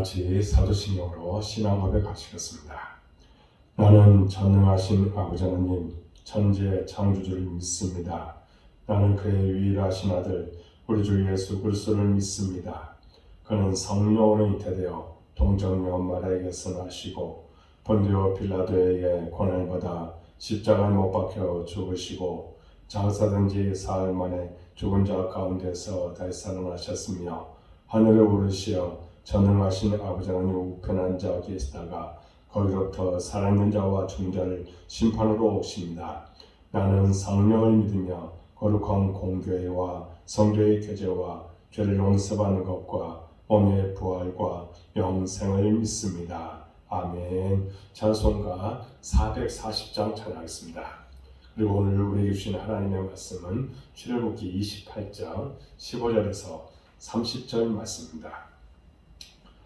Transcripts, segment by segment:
같이 사도신경으로 신앙 고백하시겠습니다. 나는 전능하신 아버지 하나님 천지의 창조주를 믿습니다. 나는 그의 유일하신 아들 우리 주 예수 그리스도를 믿습니다. 그는 성령으로 잉태되어 동정녀 마리아에게서 나시고 본디오 빌라도에게 고난을 받아 십자가에 못 박혀 죽으시고 장사된 지 사흘 만에 죽은 자 가운데서 다시 살아나셨으며 하늘에 오르시어 전능하신 아버지 하나님 우편에 앉아 계시다가 거기로부터 살아있는 자와 죽은 자를 심판으로 오십니다. 나는 성령을 믿으며 거룩한 공교회와 성도의 교제와 죄를 용서받는 것과 몸의 부활과 영생을 믿습니다. 아멘. 찬송가 440장 찬양하겠습니다. 그리고 오늘 우리에게 주신 하나님의 말씀은 출애굽기 28장 15절에서 30절 말씀입니다.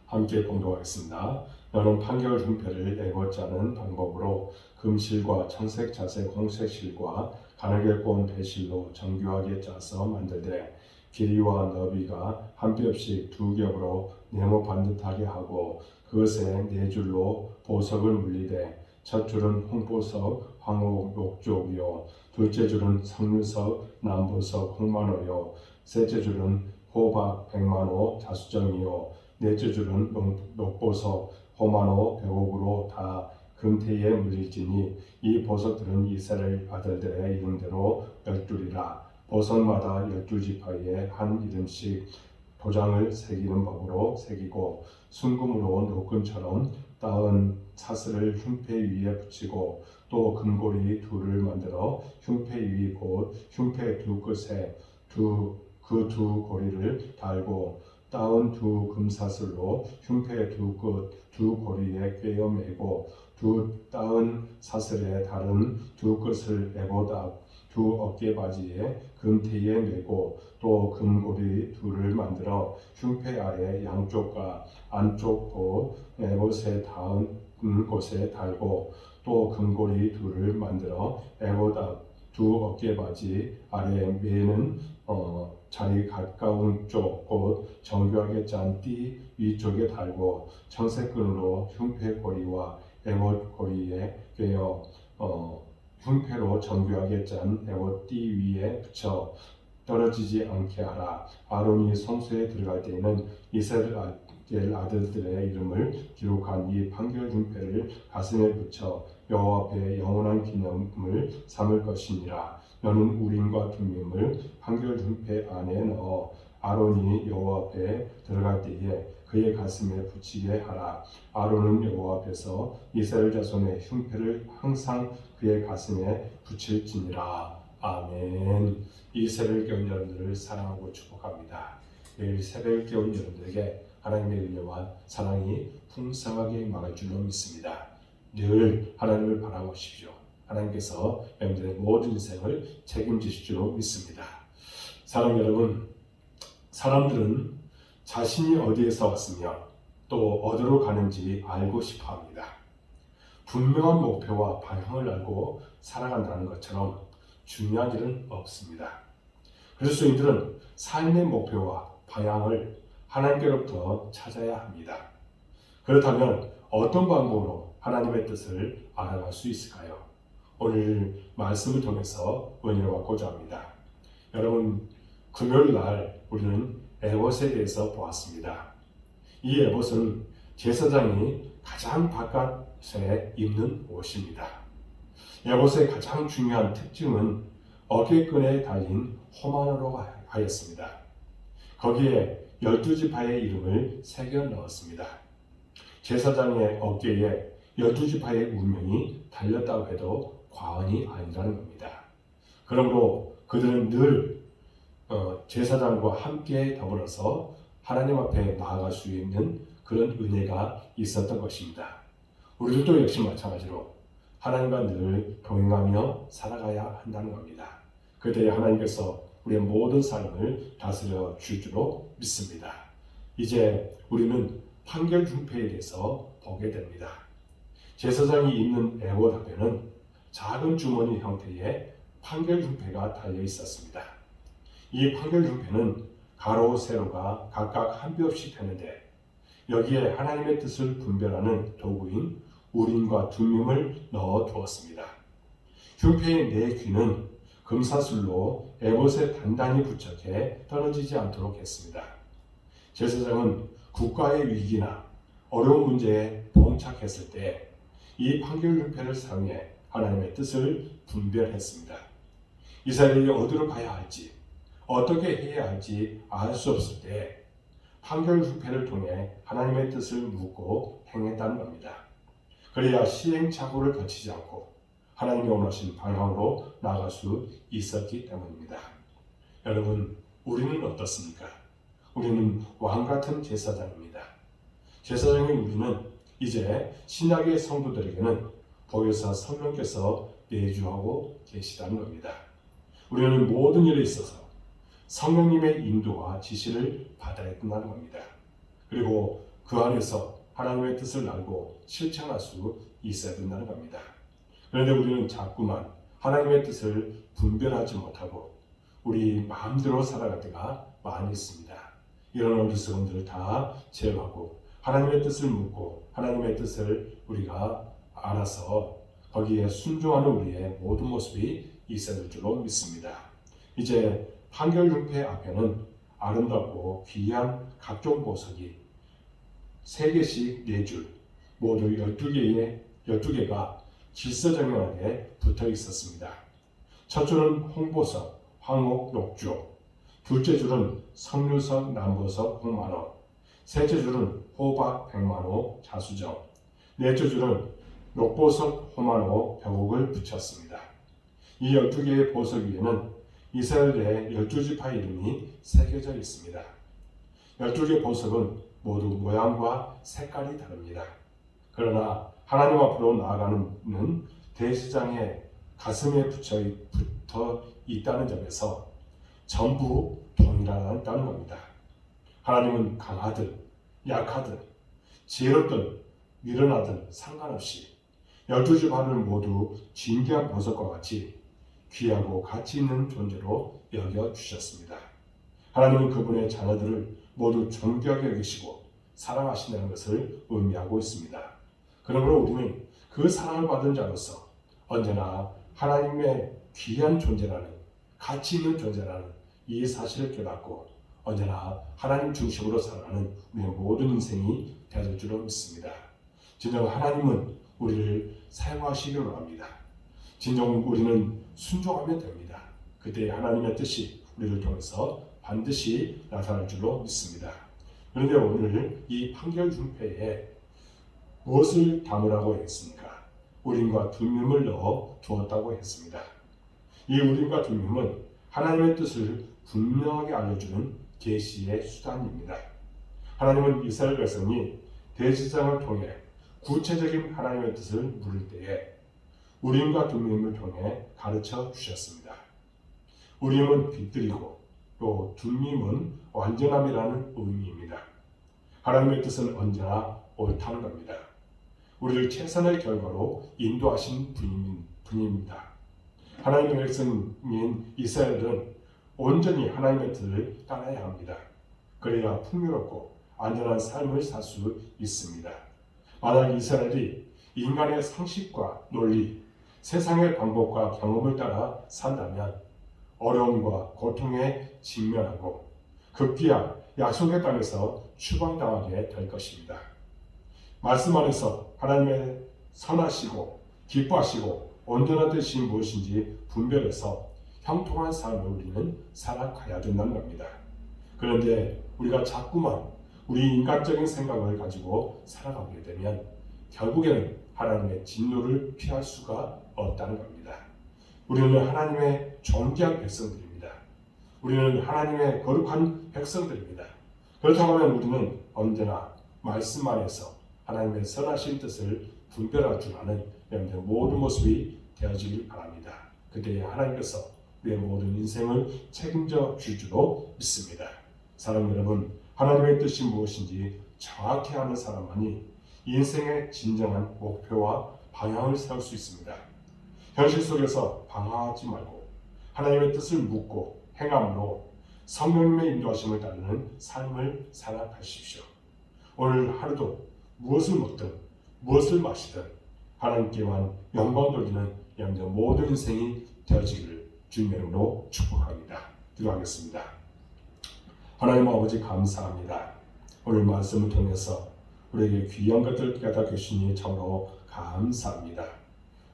함께 봉독하겠습니다. 너는 판결 흉패를 애고 짜는 방법으로 금실과 청색, 자색, 홍색 실과 가늘게 꼬은 배실로 정교하게 짜서 만들되 길이와 너비가 한 뼘씩 두 겹으로 네모 반듯하게 하고 그것에 네 줄로 보석을 물리되 첫 줄은 홍보석, 황호, 녹족이요 둘째 줄은 석류석, 남보석, 홍만호요 셋째 줄은 호박, 백만호, 자수정이요 넷째 줄은 녹보석, 호만호, 백옥으로 다 금태에 물릴지니 이 보석들은 이스라엘 아들들의 이름대로 12이라. 보석마다 12지파에 한 이름씩 도장을 새기는 법으로 새기고 순금으로 노끈처럼 따은 사슬을 흉패 위에 붙이고 또 금고리 둘을 만들어 흉패 위 곧 흉패 두 끝에 그 두 고리를 달고 따은 두 금사슬로 흉패 두 끝, 두 고리에 꿰어 매고 두 따은 사슬에 다른 두 끝을 에보다 두 어깨바지에 금테에 매고 또 금고리 둘을 만들어 흉패 아래 양쪽과 안쪽 곳 에봇에 닿은 곳에 달고 또 금고리 둘을 만들어 에보다 두 어깨바지 아래 매는 자리 가까운 쪽 곧 정교하게 짠 띠 위쪽에 달고 청색끈으로 흉패고리와 에봇고리에 꿰어 흉패로 정교하게 짠 에봇 띠 위에 붙여 떨어지지 않게 하라. 아론이 성소에 들어갈 때에는 이스라엘 아들들의 이름을 기록한 이 판결 흉패를 가슴에 붙여 여호와 앞에 영원한 기념을 삼을 것이니라. 너는 우림과 둠밈을 판결 흉패 안에 넣어 아론이 여호와 앞에 들어갈 때에 그의 가슴에 붙이게 하라. 아론은 여호와 앞에서 이스라엘 자손의 흉패를 항상 그의 가슴에 붙일지니라. 아멘. 이스라엘 교회 여러분들을 사랑하고 축복합니다. 내일 새벽 교회 여러분들에게 하나님의 은혜와 사랑이 풍성하게 임할 줄로 믿습니다. 늘 하나님을 바라보십시오. 하나님께서 여러분들의 모든 인생을 책임지실 줄로 믿습니다. 사랑 여러분, 사람들은 자신이 어디에서 왔으며 또 어디로 가는지 알고 싶어합니다. 분명한 목표와 방향을 알고 살아간다는 것처럼 중요한 일은 없습니다. 그리스도인들은 삶의 목표와 방향을 하나님께로부터 찾아야 합니다. 그렇다면 어떤 방법으로 하나님의 뜻을 알아갈 수 있을까요? 오늘 말씀을 통해서 은혜를 받고자 합니다. 여러분, 금요일 날 우리는 에봇에 대해서 보았습니다. 이 에봇은 제사장이 가장 바깥에 입는 옷입니다. 에봇의 가장 중요한 특징은 어깨끈에 달린 호마노로 하였습니다. 거기에 12지파의 이름을 새겨 넣었습니다. 제사장의 어깨에 12지파의 운명이 달렸다고 해도 과언이 아니라는 겁니다. 그러므로 그들은 늘 제사장과 함께 더불어서 하나님 앞에 나아갈 수 있는 그런 은혜가 있었던 것입니다. 우리들도 역시 마찬가지로 하나님과 늘 동행하며 살아가야 한다는 겁니다. 그때 하나님께서 우리의 모든 삶을 다스려 줄 줄로 믿습니다. 이제 우리는 판결 흉패에 대해서 보게 됩니다. 제사장이 입는 에봇 앞에는 작은 주머니 형태의 판결 흉패가 달려 있었습니다. 이 판결 흉패는 가로, 세로가 각각 한 뼘씩 되는데 여기에 하나님의 뜻을 분별하는 도구인 우림과 둠밈을 넣어 두었습니다. 흉패의 네 귀는 금사슬로 에봇에 단단히 부착해 떨어지지 않도록 했습니다. 제사장은 국가의 위기나 어려운 문제에 봉착했을 때 이 판결 흉패를 사용해 하나님의 뜻을 분별했습니다. 이스라엘이 어디로 가야 할지, 어떻게 해야 할지 알 수 없을 때 판결 흉패를 통해 하나님의 뜻을 묻고 행했다는 겁니다. 그래야 시행착오를 거치지 않고 하나님의 원하신 방향으로 나아갈 수 있었기 때문입니다. 여러분, 우리는 어떻습니까? 우리는 왕같은 제사장입니다. 제사장인 우리는 이제 신약의 성도들에게는 보혜사 성령께서 내주하고 계시다는 겁니다. 우리는 모든 일에 있어서 성령님의 인도와 지시를 받아야 된다는 겁니다. 그리고 그 안에서 하나님의 뜻을 알고 실천할 수 있어야 된다는 겁니다. 그런데 우리는 자꾸만 하나님의 뜻을 분별하지 못하고 우리 마음대로 살아갈 때가 많이 있습니다. 이런 어리석음들을 다 제어하고 하나님의 뜻을 묻고 하나님의 뜻을 우리가 알아서 거기에 순종하는 우리의 모든 모습이 있어야 될 줄로 믿습니다. 이제 판결 흉패 앞에는 아름답고 귀한 각종 보석이 3개씩 4줄, 모두 12개가 질서정연하게 붙어 있었습니다. 첫 줄은 홍보석, 황옥, 녹조, 둘째 줄은 석류석, 남보석, 홍만호, 셋째 줄은 호박, 백만호, 자수정, 넷째 줄은 녹보석, 호만호, 벽옥을 붙였습니다. 이 12개의 보석 위에는 이스라엘의 12지파 이름이 새겨져 있습니다. 12개 보석은 모두 모양과 색깔이 다릅니다. 그러나 하나님 앞으로 나아가는 대제사장의 가슴에 붙어 있다는 점에서 전부 동일하다는 겁니다. 하나님은 강하든 약하든 지혜롭든 미련하든 상관없이 12지파를 모두 진귀한 보석과 같이 귀하고 가치 있는 존재로 여겨주셨습니다. 하나님은 그분의 자녀들을 모두 존귀하게 여기시고 사랑하신다는 것을 의미하고 있습니다. 그러므로 우리는 그 사랑을 받은 자로서 언제나 하나님의 귀한 존재라는, 가치 있는 존재라는 이 사실을 깨닫고 언제나 하나님 중심으로 살아가는 우리의 모든 인생이 되어질 줄로 믿습니다. 진정 하나님은 우리를 사용하시기로 합니다. 진정 우리는 순종하면 됩니다. 그때 하나님의 뜻이 우리를 통해서 반드시 나타날 줄로 믿습니다. 그런데 오늘 이 판결 흉패에 무엇을 담으라고 했습니까? 우림과 둠밈을 넣어 두었다고 했습니다. 이 우림과 둠밈은 하나님의 뜻을 분명하게 알려주는 계시의 수단입니다. 하나님은 이스라엘 백성이 대제사장을 통해 구체적인 하나님의 뜻을 물을 때에 우림과 둠밈을 통해 가르쳐 주셨습니다. 우림은 빛들이고 또 둠밈은 완전함이라는 의미입니다. 하나님의 뜻은 언제나 옳다는 겁니다. 우리를 최선의 결과로 인도하신 분입니다. 하나님의 백성인 이스라엘은 온전히 하나님의 뜻을 따라야 합니다. 그래야 풍요롭고 안전한 삶을 살 수 있습니다. 만약 이스라엘이 인간의 상식과 논리, 세상의 방법과 경험을 따라 산다면 어려움과 고통에 직면하고 급기야 약속의 땅에서 추방당하게 될 것입니다. 말씀 안에서 하나님의 선하시고 기뻐하시고 온전한 뜻이 무엇인지 분별해서 형통한 삶을 우리는 살아가야 된다는 겁니다. 그런데 우리가 자꾸만 우리 인간적인 생각을 가지고 살아가게 되면 결국에는 하나님의 진노를 피할 수가 없다는 겁니다. 우리는 하나님의 존귀한 백성들입니다. 우리는 하나님의 거룩한 백성들입니다. 그렇다고 하면 우리는 언제나 말씀 안에서 하나님의 선하신 뜻을 분별할 줄 아는 여러분들의 모든 모습이 되어지길 바랍니다. 그때 하나님께서 우리의 모든 인생을 책임져 줄 줄로 믿습니다. 사랑하는 여러분, 하나님의 뜻이 무엇인지 정확히 아는 사람만이 인생의 진정한 목표와 방향을 세울 수 있습니다. 현실 속에서 방황하지 말고 하나님의 뜻을 묻고 행함으로 성령님의 인도하심을 따르는 삶을 살아가십시오. 오늘 하루도 무엇을 먹든 무엇을 마시든 하나님께만 영광 돌리는 여러분들 모든 인생이 되어지기를 주님의 이름으로 축복합니다. 기도하겠습니다. 하나님 아버지 감사합니다. 오늘 말씀을 통해서 우리에게 귀한 것들 깨닫게 주시니 참으로 감사합니다.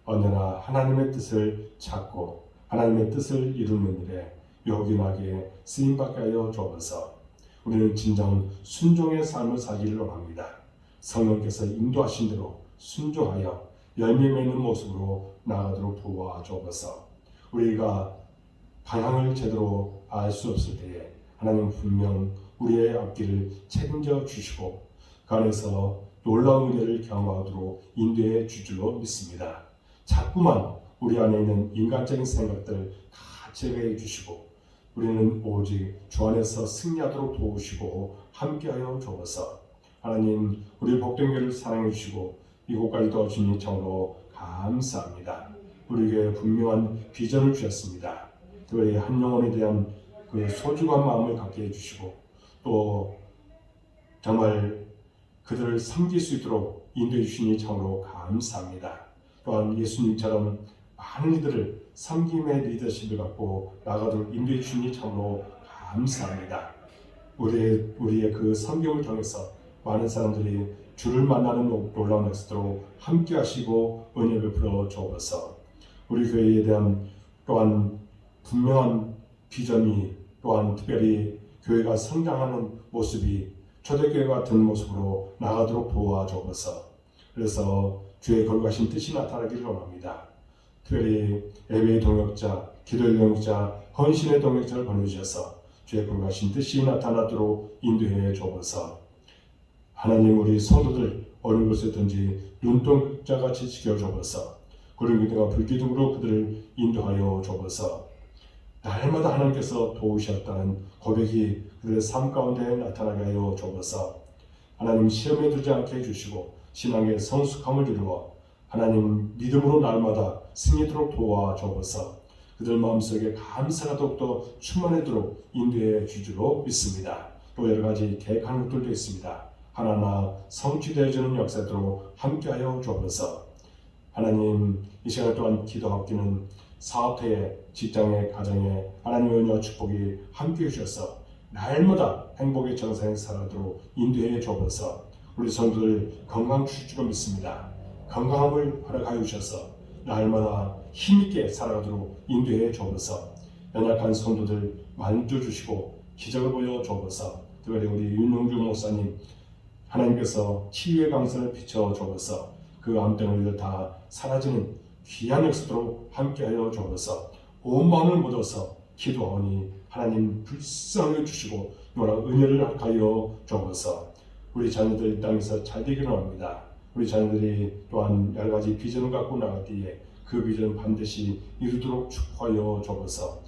언제나 하나님의 뜻을 찾고 하나님의 뜻을 이루는 일에 요긴하게 쓰임받게 하여 주옵소서. 우리는 진정 순종의 삶을 살기를 원합니다. 성령께서 인도하신 대로 순종하여 열매 맺는 모습으로 나아가도록 도와주옵소서. 우리가 방향을 제대로 알 수 없을 때에 하나님 분명 우리의 앞길을 책임져 주시고 그 안에서 놀라운 은혜를 경험하도록 인도해 주줄로 믿습니다. 자꾸만 우리 안에 있는 인간적인 생각들 다 제거해 주시고 우리는 오직 주 안에서 승리하도록 도우시고 함께하여 주옵소서. 하나님 우리 복된교를 사랑해 주시고 이곳까지 도와주니 참으로 감사합니다. 우리에게 분명한 비전을 주셨습니다. 특별히 한 영혼에 대한 그 소중한 마음을 갖게 해주시고 또 정말 그들을 섬길 수 있도록 인도해 주시니 참으로 감사합니다. 또한 예수님처럼 많은 이들을 섬김의 리더십을 갖고 나가도록 인도해 주시니 참으로 감사합니다. 우리의 그 섬김을 통해서 많은 사람들이 주를 만나는 놀라운 역사로 함께 하시고 은혜 베풀어 주옵소서. 우리 교회에 대한 또한 분명한 비전이 또한 특별히 교회가 성장하는 모습이 초대교회 같은 모습으로 나가도록 도와주옵소서. 그래서 주의 거룩하신 뜻이 나타나기를 원합니다. 특별히 예배의 동역자, 기도의 동역자, 헌신의 동역자를 보내주셔서 주의 거룩하신 뜻이 나타나도록 인도해 주옵소서. 하나님 우리 성도들 어느 곳에든지 눈동자같이 지켜주옵소서. 구름 기둥과 불기둥으로 그들을 인도하여 주옵소서. 날마다 하나님께서 도우셨다는 고백이 그들의 삶 가운데 나타나게 하여 주옵소서. 하나님 시험에 들지 않게 해주시고 신앙의 성숙함을 이루어 하나님 믿음으로 날마다 승리토록 도와주옵소서. 그들 마음속에 감사가 더욱더 충만하도록 인도해 주주로 믿습니다. 또 여러 가지 계획하는 것들도 있습니다. 하나하나 성취되어지는 역사대로 함께하여 주옵소서. 하나님 이 시간 또한 기도하기는 사업에, 직장에, 가정에 하나님의 은혜와 축복이 함께해 주셔서 날마다 행복의 정상에 살아도록 인도해 주옵소서. 우리 성도들 건강 주실 줄 믿습니다. 건강함을 허락하여 주셔서 날마다 힘있게 살아가도록 인도해 주옵소서. 연약한 성도들 만져주시고 기적을 보여 주옵소서. 특별히 우리 윤용주 목사님 하나님께서 치유의 강선을 비춰 주옵소서. 그 암덩어리들 다 사라지는 귀한 역사로 함께하여 주옵소서. 온 마음을 묻어서 기도하오니 하나님 불쌍히 주시고 놀라운 은혜를 허락하여 주옵소서. 우리 자녀들 이 땅에서 잘 되기를 원합니다. 우리 자녀들이 또한 여러 가지 비전을 갖고 나갈 때에 그 비전 반드시 이루도록 축복하여 주옵소서.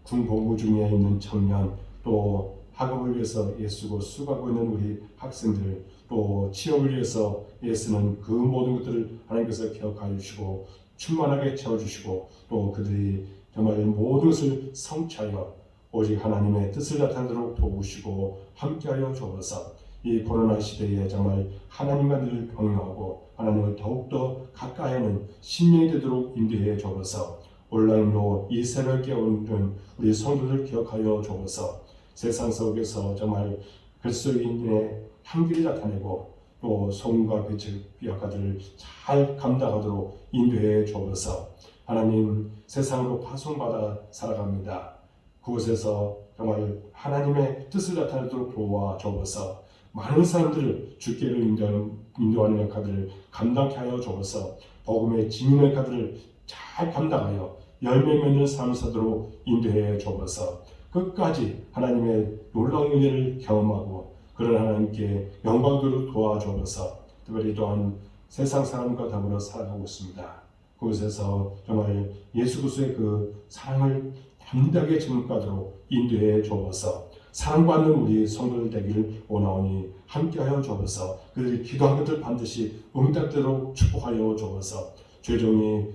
군복무 중에 있는 청년, 또 학업을 위해서 애쓰고 수고하고 있는 우리 학생들, 또 취업을 위해서 애쓰는 그 모든 것들을 하나님께서 기억하여 주시고 충만하게 채워주시고 또 그들이 정말 모든 것을 성취하여 오직 하나님의 뜻을 나타내도록 도우시고 함께하여 주옵소서. 이 코로나 시대에 정말 하나님과 늘 병행하고 하나님을 더욱더 가까이 하는 신령이 되도록 인도해 주옵소서. 온라인으로 이 새벽에 오는 우리 성도들 기억하여 주옵소서. 세상 속에서 정말 그리스도인의 향기를 나타내고 또 소금과 빛의 역할들을 잘 감당하도록 인도해 주옵소서. 하나님 세상으로 파송받아 살아갑니다. 그곳에서 정말 하나님의 뜻을 나타내도록 도와 주옵소서. 많은 사람들을 주께로 인도하는 역할들을 감당케 하여 주옵소서. 복음의 진인 역할들을 잘 감당하여 열매 맺는 삶을 사도록 인도해 주옵소서. 끝까지 하나님의 놀라운 은혜를 경험하고 그런 하나님께 영광으로 도와주옵소서. 특별히 또한 세상 사람과 더불어 살아가고 있습니다. 그곳에서 정말 예수 그리스도의 그 사랑을 담대하게 증거하도록 인도해 주옵소서. 사랑받는 우리 성도들 되기를 원하오니 함께하여 주옵소서. 그들이 기도한 것들 반드시 응답되도록 축복하여 주옵소서. 죄종이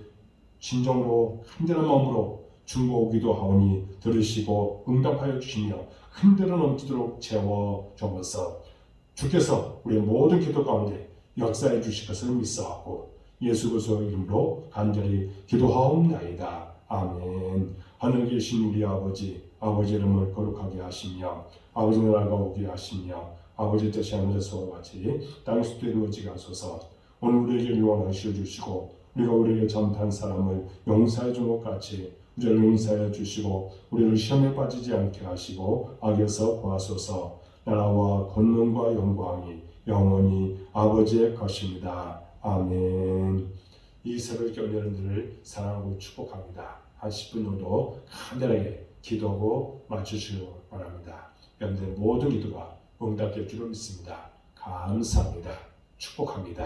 진정으로 간절한 마음으로 중보기도 하오니 들으시고 응답하여 주시며 흔들어 넘치도록 채워 주옵소서. 주께서 우리의 모든 기도 가운데 역사해 주실 것을 믿사옵고 예수 그리스도의 이름으로 간절히 기도하옵나이다. 아멘. 하늘에 계신 우리 아버지 이름을 거룩하게 하시며 아버지 나라가 오게 하시며 아버지 뜻이 하늘에서 같이 땅에서도 이루어지게 하소서. 오늘 우리에게 유언을 주시고 우리가 우리에게 잘못한 사람을 용서해 준 것 같이 우리를 용서해 주시고 우리를 시험에 빠지지 않게 하시고 악에서 구하소서. 나라와 권능과 영광이 영원히 아버지의 것입니다. 아멘. 이 새벽 여러분들을 사랑하고 축복합니다. 한 10분 정도 간단하게 기도하고 마치시기 바랍니다. 여러분들의 모든 기도가 응답될 줄을 믿습니다. 감사합니다. 축복합니다.